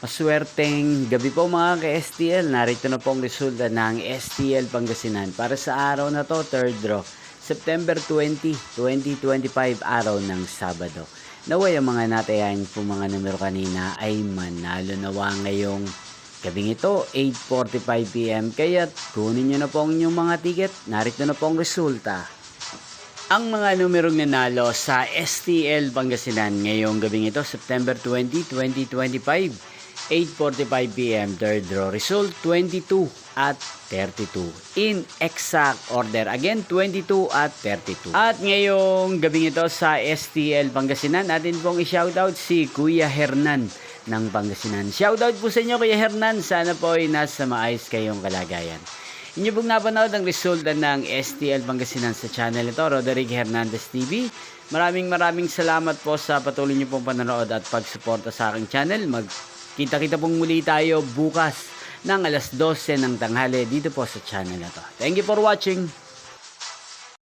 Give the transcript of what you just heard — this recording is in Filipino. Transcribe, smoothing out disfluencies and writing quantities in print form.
Maswerteng gabi po mga ka-STL. Narito na po ang resulta ng STL Pangasinan para sa araw na to, third draw. September 20, 2025, araw ng Sabado. Naway ang mga natayan po mga numero kanina ay manalo nawa ngayong gabing ito, 8:45 PM. Kaya kunin nyo na po ang inyong mga ticket. Narito na po ang resulta. Ang mga numerong nanalo sa STL Pangasinan ngayong gabing ito, September 20, 2025, 8:45 PM, third draw. Result 22 at 32. In exact order. Again, 22 at 32. At ngayong gabing ito sa STL Pangasinan, natin pong i-shoutout si Kuya Hernan ng Pangasinan. Shoutout po sa inyo, Kuya Hernan. Sana po ay nasa maayos kayong kalagayan. Inyo pong napanood ang resulta ng STL Pangasinan sa channel ito, Roderick Hernandez TV. Maraming salamat po sa patuloy niyo pong panonood at pagsuporta sa aking channel. Kita-kita pong muli tayo bukas ng alas 12 ng tanghali dito po sa channel na to. Thank you for watching.